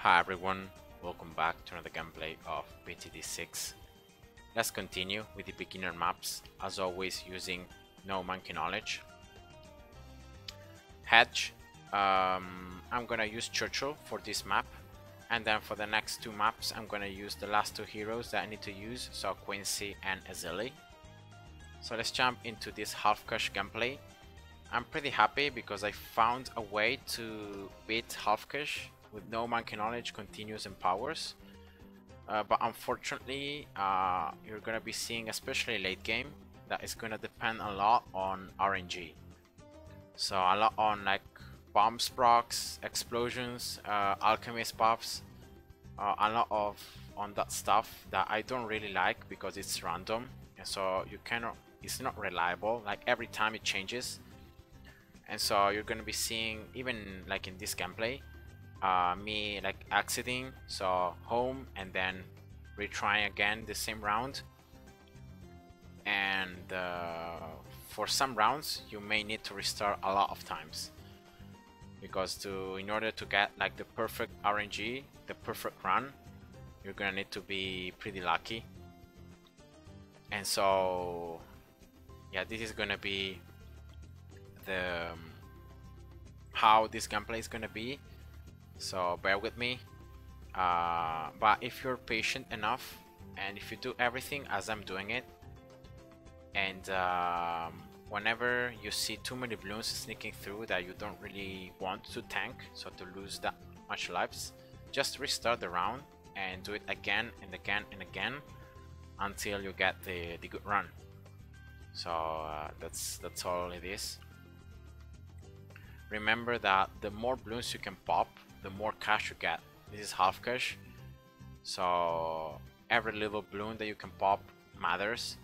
Hi everyone, welcome back to another gameplay of BTD6. Let's continue with the beginner maps, as always using no monkey knowledge. Hedge, I'm gonna use Churchill for this map, and then for the next two maps I'm gonna use the last two heroes that I need to use, so Quincy and Azili. So let's jump into this half-cush gameplay. I'm pretty happy because I found a way to beat half-cush with no monkey knowledge, continues, and powers. But unfortunately, you're gonna be seeing, especially late game, that is gonna depend a lot on RNG. So a lot on like bombs procs, explosions, alchemist buffs, a lot of on that stuff that I don't really like because it's random, and so you cannot. It's not reliable. Like every time it changes, and so you're gonna be seeing even like in this gameplay. Me like exiting, so home, and then retrying again the same round, and for some rounds you may need to restart a lot of times because in order to get like the perfect RNG, the perfect run, you're gonna need to be pretty lucky. And so yeah, this is gonna be the how this gameplay is gonna be, so bear with me. But if you're patient enough and if you do everything as I'm doing it, and whenever you see too many balloons sneaking through that you don't really want to tank, so to lose that much lives, just restart the round and do it again and again and again until you get the good run. So that's all it is. Remember that the more balloons you can pop, the more cash you get. This is half cash, so every little balloon that you can pop matters.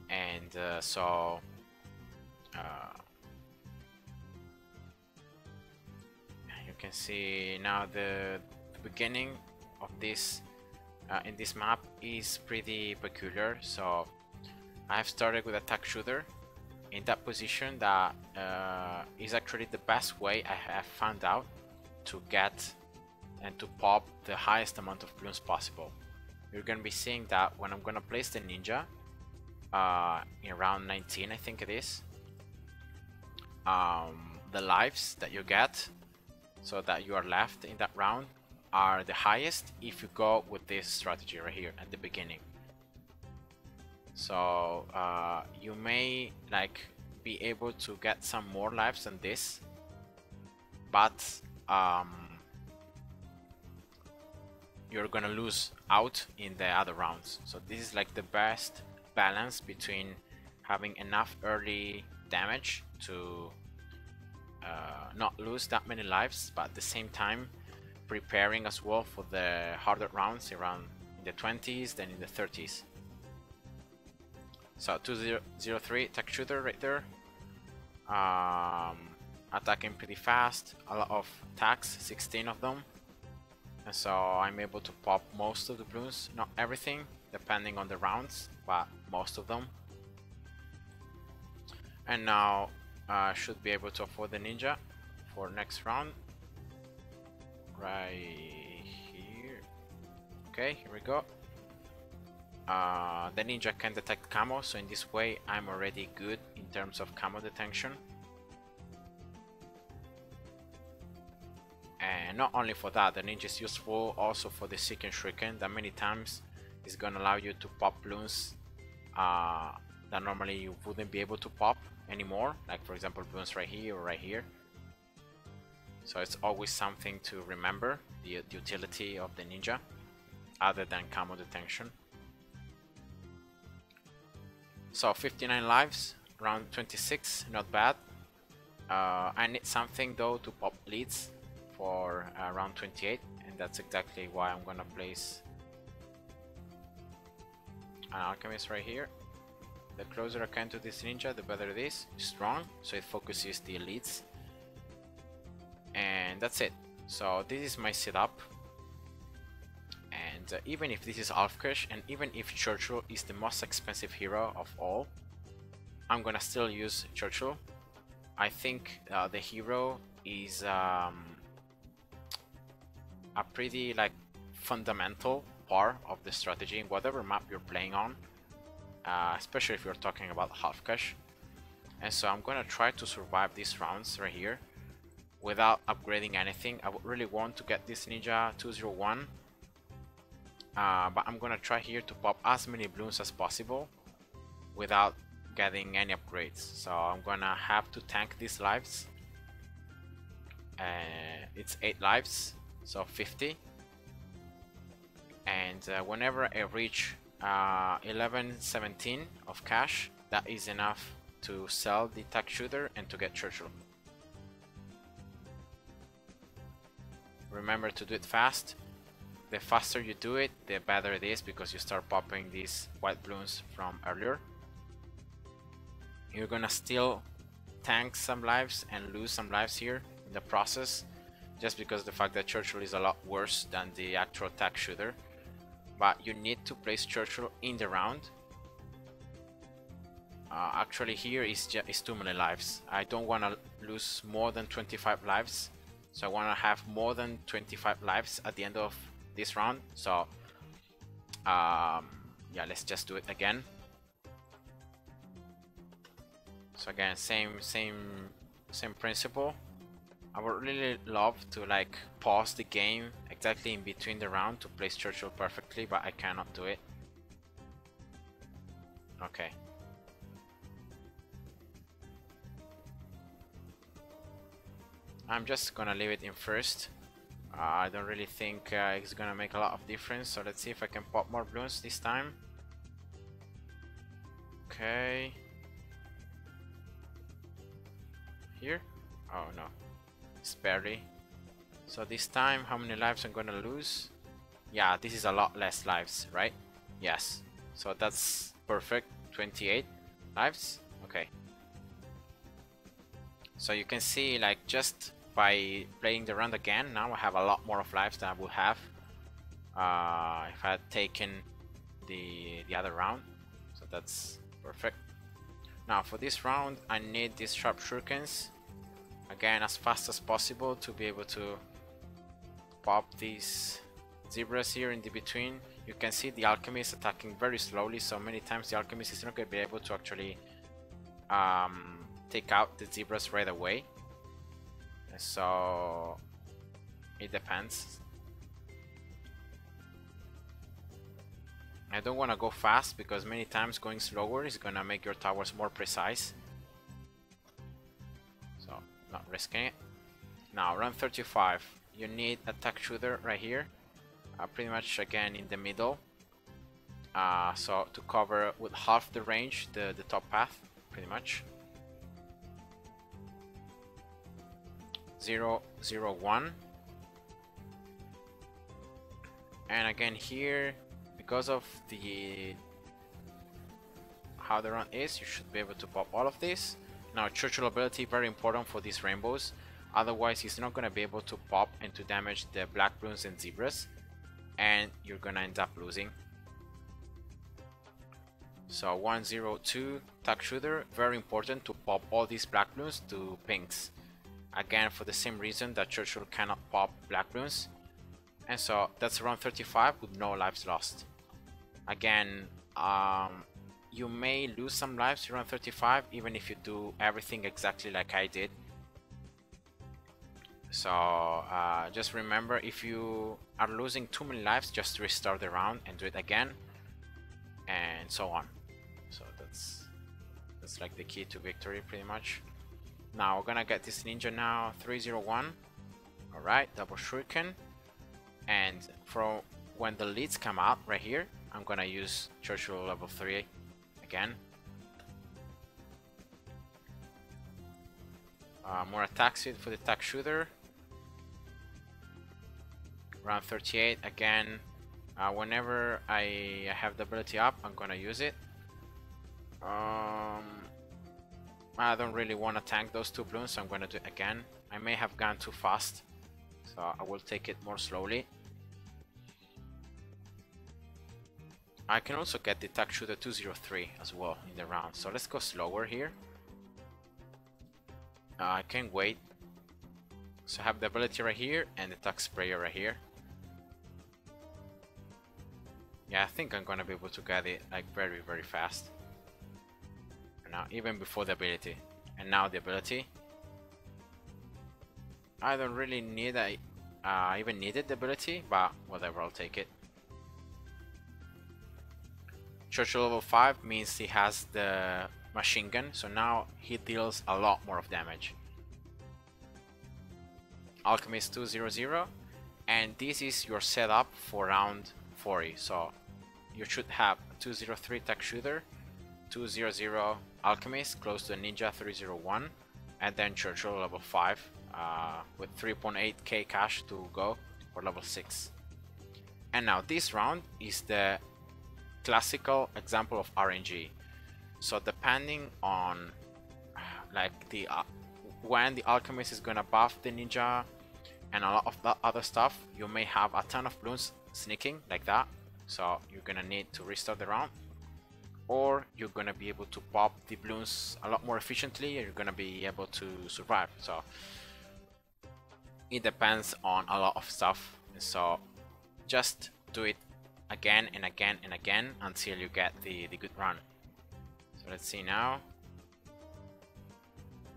And you can see now the beginning of this in this map is pretty peculiar. So I have started with attack shooter in that position. That is actually the best way I have found out to get and to pop the highest amount of balloons possible. You're gonna be seeing that when I'm gonna place the ninja in round 19, I think it is, the lives that you get, so that you are left in that round, are the highest if you go with this strategy right here at the beginning. So you may like be able to get some more lives than this, but you're gonna lose out in the other rounds. So this is like the best balance between having enough early damage to not lose that many lives, but at the same time preparing as well for the harder rounds around in the 20s, then in the 30s. So 203 attack shooter right there, attacking pretty fast, a lot of attacks, 16 of them, and so I'm able to pop most of the balloons, not everything depending on the rounds, but most of them. And now I should be able to afford the ninja for next round right here. Okay, here we go. The ninja can detect camo, so in this way I'm already good in terms of camo detection. And not only for that, the ninja is useful also for the seek and shuriken, that many times is gonna allow you to pop balloons that normally you wouldn't be able to pop anymore, like for example balloons right here or right here. So it's always something to remember, the utility of the ninja other than camo detection. So 59 lives, round 26, not bad. I need something though to pop leads for round 28, and that's exactly why I'm gonna place an alchemist right here. The closer I can to this ninja, the better it is. Strong, so it focuses the elites. And that's it. So this is my setup. And even if this is half-cash, and even if Churchill is the most expensive hero of all, I'm gonna still use Churchill. I think the hero is a pretty like fundamental part of the strategy in whatever map you're playing on, especially if you're talking about half cash. And so I'm gonna try to survive these rounds right here without upgrading anything. I would really want to get this Ninja 201, but I'm gonna try here to pop as many Bloons as possible without getting any upgrades. So I'm gonna have to tank these lives. It's 8 lives, so 50. And whenever I reach 1117 of cash, that is enough to sell the tack shooter and to get Churchill. Remember to do it fast. The faster you do it, the better it is, because you start popping these white Bloons from earlier. You're gonna still tank some lives and lose some lives here in the process, just because the fact that Churchill is a lot worse than the actual tack shooter. But you need to place Churchill in the round. Actually here is too many lives. I don't want to lose more than 25 lives, so I want to have more than 25 lives at the end of this round. So yeah, let's just do it again. So again, same principle. I would really love to like pause the game exactly in between the round to place Churchill perfectly, but I cannot do it. Okay. I'm just gonna leave it in first. I don't really think it's gonna make a lot of difference, so let's see if I can pop more Bloons this time. Okay. Here? Oh no. It's barely. So this time, how many lives I'm gonna lose? Yeah, this is a lot less lives, right? Yes. So that's perfect. 28 lives. Okay. So you can see, like, just by playing the round again, now I have a lot more of lives than I would have if I had taken the other round. So that's perfect. Now for this round, I need these sharp shurikens again as fast as possible to be able to pop these zebras here in the between. You can see the alchemist attacking very slowly, so many times the alchemist is not going to be able to actually take out the zebras right away. So it depends. I don't want to go fast because many times going slower is going to make your towers more precise. So not risking it. Now round 35, you need a tack shooter right here, pretty much again in the middle, so to cover with half the range the top path, pretty much. 0, 0, 1. And again here, because of the how the run is, you should be able to pop all of this. Now Churchill ability, very important for these rainbows, otherwise he's not going to be able to pop and to damage the black Bloons and zebras, and you're going to end up losing. So 102 tack shooter, very important to pop all these black Bloons to pinks. Again, for the same reason that Churchill cannot pop black Bloons. And so that's around 35 with no lives lost. Again, you may lose some lives around 35 even if you do everything exactly like I did. So just remember, if you are losing too many lives, just restart the round and do it again, and so on. So that's like the key to victory pretty much. Now we're gonna get this ninja now, 301. Alright, double shuriken. And for when the leads come out right here, I'm gonna use Churchill level 3 again. More attack speed for the tack shooter. Round 38 again. Whenever I have the ability up, I'm gonna use it. I don't really want to tank those two Bloons, so I'm gonna do it again. I may have gone too fast, so I will take it more slowly. I can also get the tack shooter 203 as well in the round, so let's go slower here. I can wait. So I have the ability right here and the tack sprayer right here. Yeah, I think I'm gonna be able to get it like very fast. And now, even before the ability. And now the ability. I don't really need even needed the ability, but whatever, I'll take it. Churchill level 5 means he has the machine gun, so now he deals a lot more of damage. Alchemist 200, and this is your setup for round 40, so you should have 203 tech shooter, 200 alchemist close to ninja 301, and then Churchill level 5 with 3.8k cash to go for level 6. And now this round is the classical example of RNG. So depending on like the when the alchemist is gonna buff the ninja and a lot of that other stuff, you may have a ton of bloons sneaking like that, so you're gonna need to restart the round, or you're gonna be able to pop the bloons a lot more efficiently and you're gonna be able to survive. So it depends on a lot of stuff, so just do it again and again and again until you get the good run. So let's see now.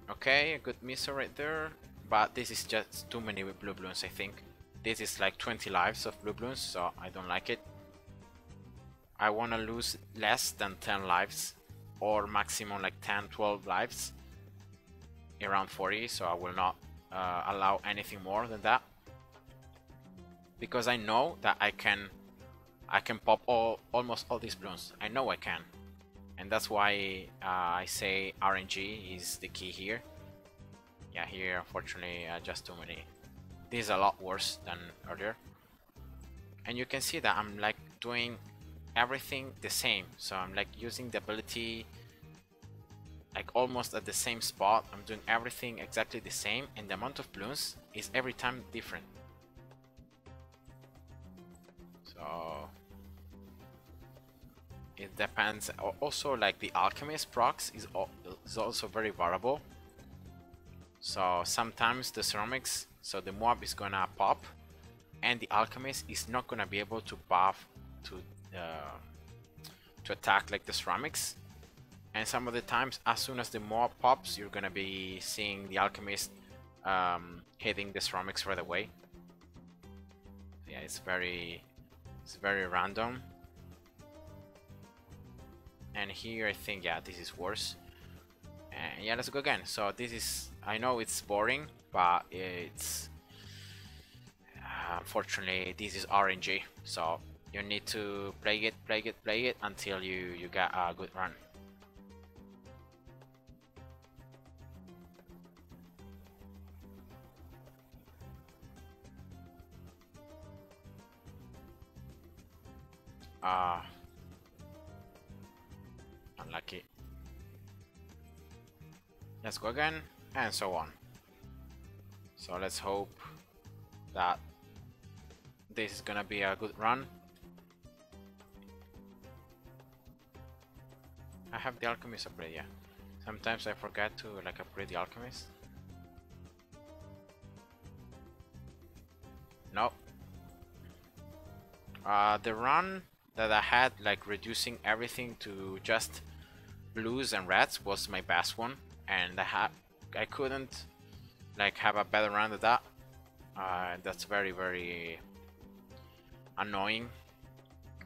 Okay, a good missile right there, but this is just too many with blue bloons. I think this is like 20 lives of blue bloons, so I don't like it. I want to lose less than 10 lives, or maximum like 10-12 lives around 40, so I will not allow anything more than that, because I know that I can pop almost all these bloons. I know I can, and that's why I say RNG is the key here. Yeah, here unfortunately just too many. This is a lot worse than earlier, and you can see that I'm like doing everything the same. So I'm like using the ability like almost at the same spot. I'm doing everything exactly the same, and the amount of bloons is every time different. So it depends. Also, like the alchemist procs is also very variable. So sometimes the ceramics, so the mob is gonna pop, and the alchemist is not gonna be able to buff to attack like the ceramics. And some of the times, as soon as the mob pops, you're gonna be seeing the alchemist hitting the ceramics right away. Yeah, it's very random. And here I think, yeah, this is worse. And yeah, let's go again. So this is, I know it's boring, but it's unfortunately this is RNG. So you need to play it until you get a good run. Unlucky. Let's go again, and so on. So let's hope that this is gonna be a good run. I have the alchemist upgrade, yeah. Sometimes I forget to like upgrade the alchemist. No. The run that I had, like reducing everything to just blues and reds, was my best one, and I couldn't like have a better run than that. That's very annoying.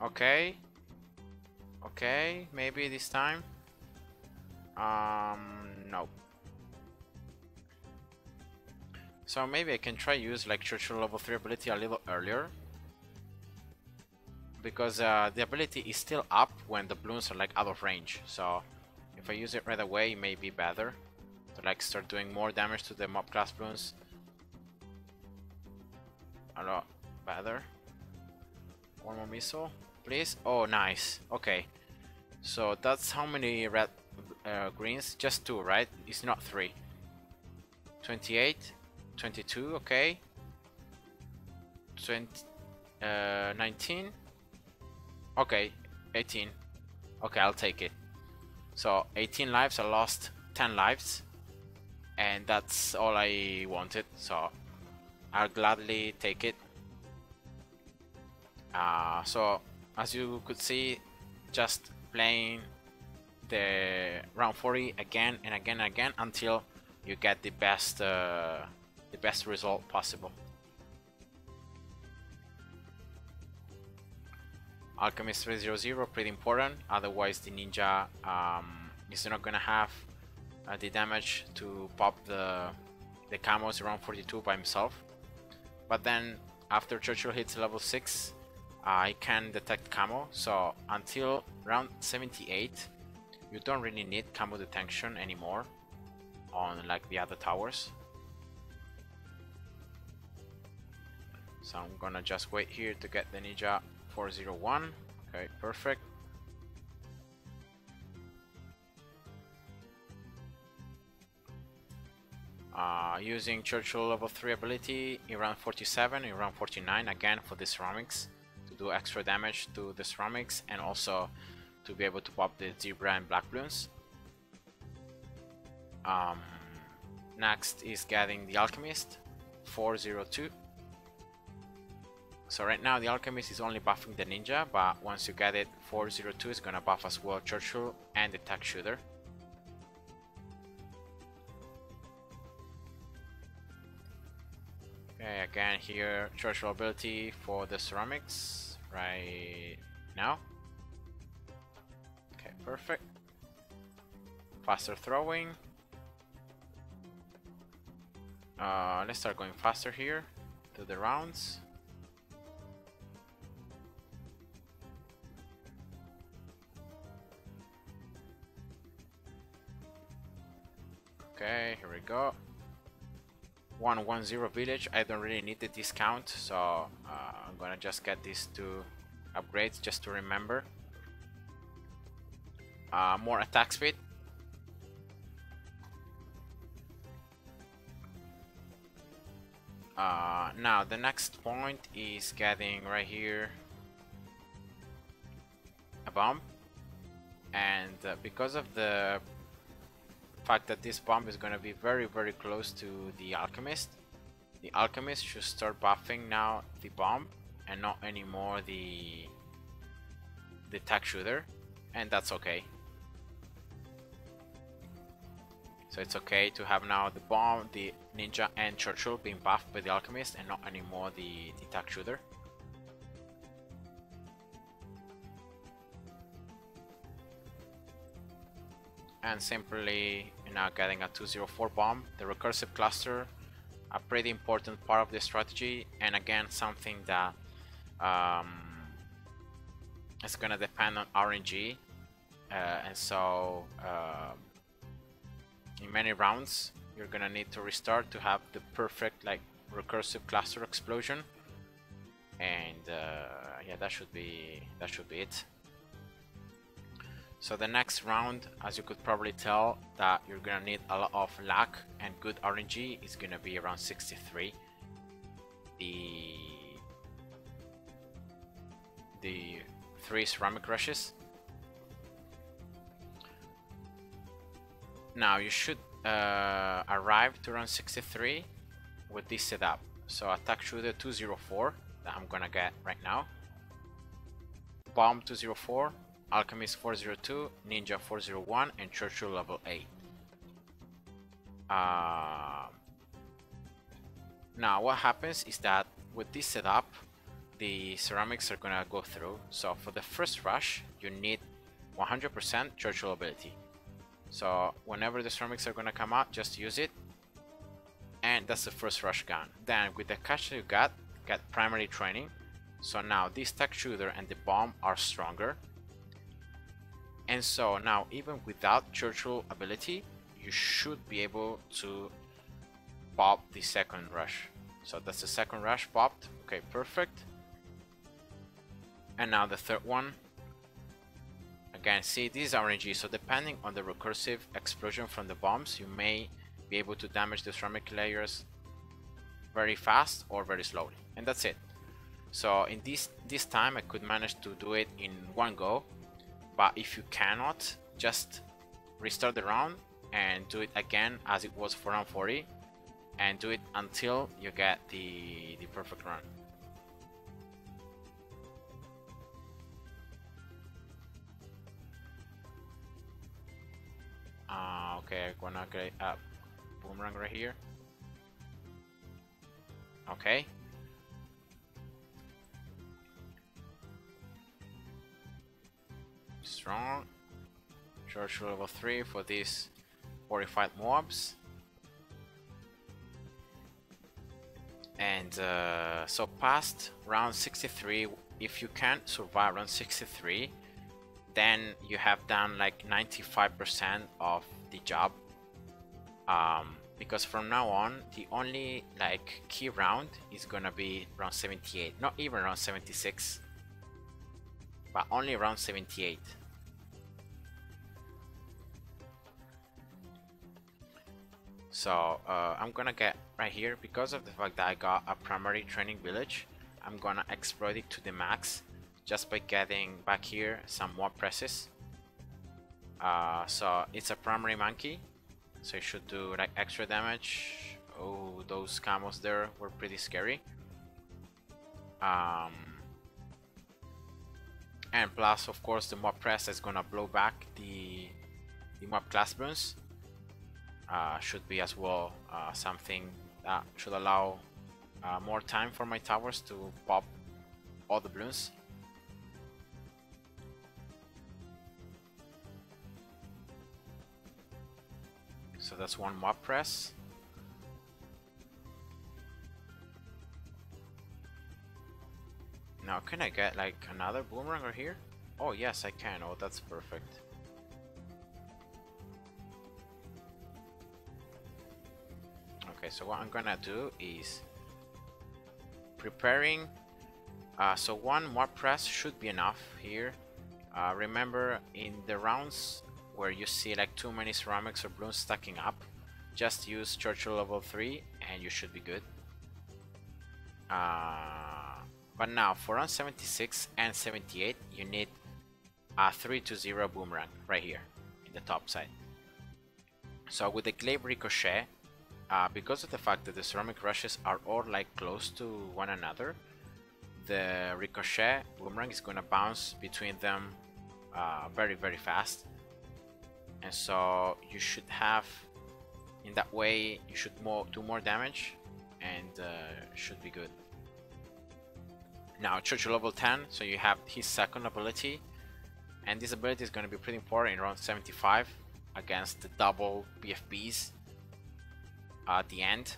Okay, maybe this time. No. So maybe I can try use like Churchill level 3 ability a little earlier, because the ability is still up when the bloons are like out of range. So if I use it right away, it may be better to like start doing more damage to the mob class bloons. A lot better. One more missile, please. Oh, nice. Okay, so that's how many red greens? Just 2, right? It's not 3. 28, 22. Okay. 19. Okay, 18. Okay, I'll take it. So 18 lives. I lost 10 lives, and that's all I wanted, so I'll gladly take it. So as you could see, just playing the round 40 again and again and again until you get the best result possible. Alchemist 300, pretty important, otherwise the ninja is not gonna have the damage to pop the camos around 42 by himself. But then after Churchill hits level 6, I can detect camo, so until round 78 you don't really need camo detection anymore on like the other towers. So I'm gonna just wait here to get the ninja 401. Okay, perfect. Using Churchill level 3 ability in round 47, in round 49 again for the ceramics to do extra damage to the ceramics and also to be able to pop the zebra and black Bloons. Next is getting the alchemist 402. So right now the alchemist is only buffing the ninja, but once you get it 402 is gonna buff as well Churchill and the tech shooter. Okay, again here Churchill ability for the ceramics right now. Okay, perfect. Faster throwing. Let's start going faster here to the rounds. Okay, here we go. 110 village. I don't really need the discount, so I'm gonna just get these two upgrades just to remember. More attack speed. Now the next point is getting right here a bomb, and because of the fact that this bomb is going to be very close to the alchemist should start buffing now the bomb and not anymore the tech shooter, and that's okay. So it's okay to have now the bomb, the ninja and Churchill being buffed by the alchemist and not anymore the tech shooter. And simply now getting a 204 bomb, the recursive cluster, a pretty important part of the strategy, and again something that is gonna depend on RNG, and so in many rounds you're gonna need to restart to have the perfect like recursive cluster explosion, and yeah, that should be it. So the next round, as you could probably tell, that you're gonna need a lot of luck and good RNG is gonna be around 63. The 3 ceramic rushes. Now you should arrive to around 63 with this setup. So attack shooter 204 that I'm gonna get right now. Bomb 204. Alchemist 402, Ninja 401, and Churchill level 8. Now what happens is that with this setup, the ceramics are gonna go through. So for the first rush, you need 100% Churchill ability. So whenever the ceramics are gonna come out, just use it. And that's the first rush gun. Then with the catch that you get primary training. So now this tech shooter and the bomb are stronger. And so now even without Churchill ability, you should be able to pop the second rush. So that's the second rush popped. Okay, perfect. And now the third one. Again, see, this is RNG, so depending on the recursive explosion from the bombs, you may be able to damage the ceramic layers very fast or very slowly. And that's it. So in this time I could manage to do it in one go. But if you cannot, just restart the round and do it again as it was for round 40, and do it until you get the perfect run. Okay, I'm gonna get a boomerang right here. Okay. Strong. Churchill level 3 for these 45 mobs. And so past round 63, if you can't survive round 63, then you have done like 95% of the job. Because from now on, the only like key round is gonna be round 78, not even round 76, but only round 78. So I'm gonna get right here, because of the fact that I got a primary training village, I'm gonna exploit it to the max just by getting back here some more presses. So it's a primary monkey, so it should do like extra damage. Oh, those camos there were pretty scary. And plus, of course, the mob press is gonna blow back the mob class Bloons. Should be as well something that should allow more time for my towers to pop all the Bloons. So that's one mob press. Now can I get like another boomerang right here? Oh yes, I can. Oh, that's perfect. Okay, so what I'm gonna do is preparing. So one more press should be enough here. Remember, in the rounds where you see like too many ceramics or Bloons stacking up, just use Churchill level 3 and you should be good. But now for round 76 and 78, you need a 3-0 boomerang right here in the top side. So with the glaive ricochet, because of the fact that the ceramic rushes are all like close to one another, the ricochet boomerang is gonna bounce between them very fast, and so you should have, in that way you should do more damage and should be good. Now Churchill level 10, so you have his second ability, and this ability is going to be pretty important in round 75 against the double BFBs at the end.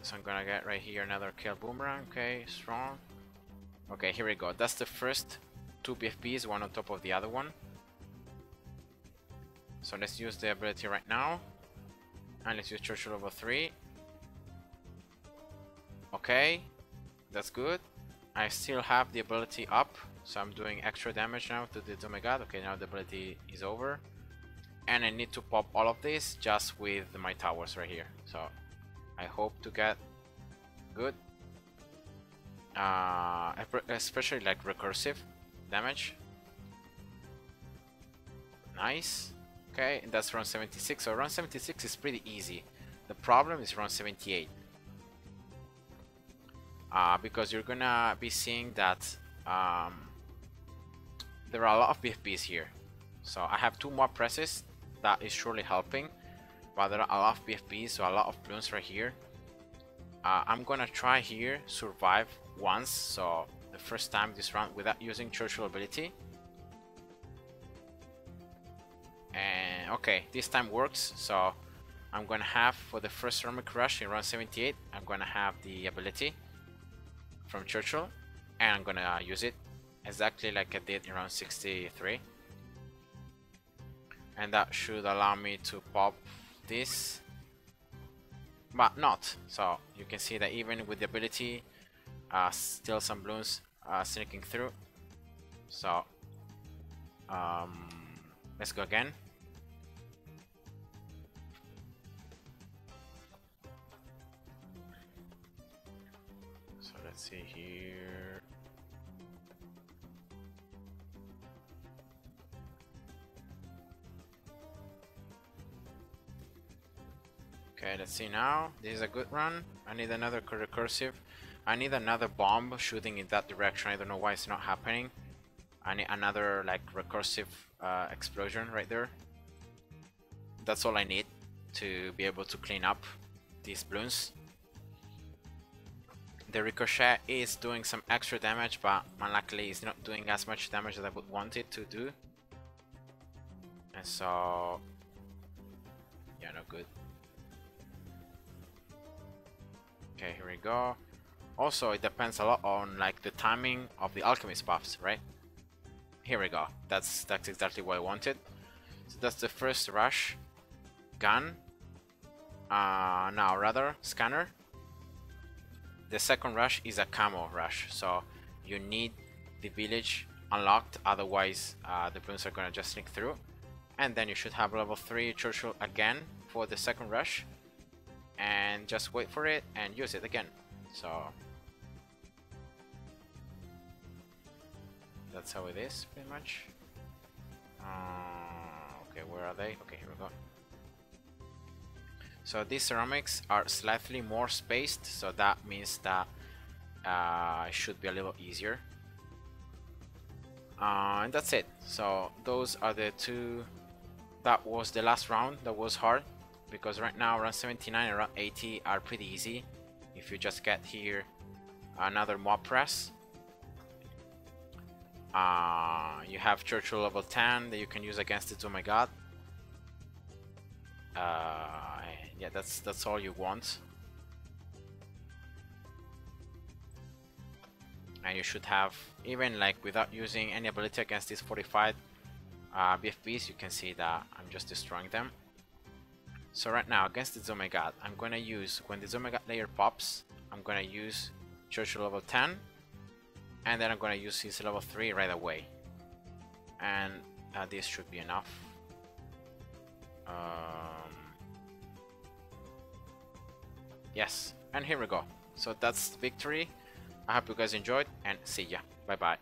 So I'm gonna get right here another kill boomerang. Okay, strong. Okay, here we go. That's the first two BFBs, one on top of the other one. So let's use the ability right now, and let's use Churchill level 3. Okay, that's good. I still have the ability up, so I'm doing extra damage now to the Omega. Okay, now the ability is over, and I need to pop all of this just with my towers right here. So I hope to get good, especially like recursive damage. Nice. Okay, and that's round 76. So round 76 is pretty easy. The problem is round 78. Because you're gonna be seeing that there are a lot of BFBs here. So I have two more presses, that is surely helping, but there are a lot of BFBs, so a lot of Bloons right here. I'm gonna try here survive once, so the first time this round without using Churchill ability. And okay, this time works, so I'm gonna have, for the first ceramic rush in round 78, I'm gonna have the ability from Churchill, and I'm gonna use it exactly like I did in round 63, and that should allow me to pop this, but not. So you can see that even with the ability, still some Bloons sneaking through. So let's go again. Let's see here. Okay, let's see now. This is a good run. I need another recursive. I need another bomb shooting in that direction. I don't know why it's not happening. I need another like recursive explosion right there. That's all I need to be able to clean up these Bloons. The ricochet is doing some extra damage, but unluckily it's not doing as much damage as I would want it to do. And so, yeah, no good. Okay, here we go. Also, it depends a lot on like the timing of the alchemist buffs, right? Here we go. That's exactly what I wanted. So that's the first rush. Gun. Now rather scanner. The second rush is a camo rush, so you need the village unlocked, otherwise the Bloons are gonna just sneak through. And then you should have level 3 Churchill again for the second rush, and just wait for it and use it again. So that's how it is, pretty much. Okay, where are they? Okay, here we go. So these ceramics are slightly more spaced, so that means that it should be a little easier. And that's it. So those are the two. That was the last round. That was hard, because right now round 79 and round 80 are pretty easy if you just get here another mob press. You have Churchill level 10 that you can use against it. Oh my god. Yeah, that's all you want. And you should have, even like without using any ability against these 45 BFBs, you can see that I'm just destroying them. So right now against the Zomegad, I'm gonna use, when the Zomegad layer pops, I'm gonna use Churchill level 10, and then I'm gonna use his level 3 right away. And this should be enough. Yes, and here we go. So that's victory. I hope you guys enjoyed, and see ya. Bye bye.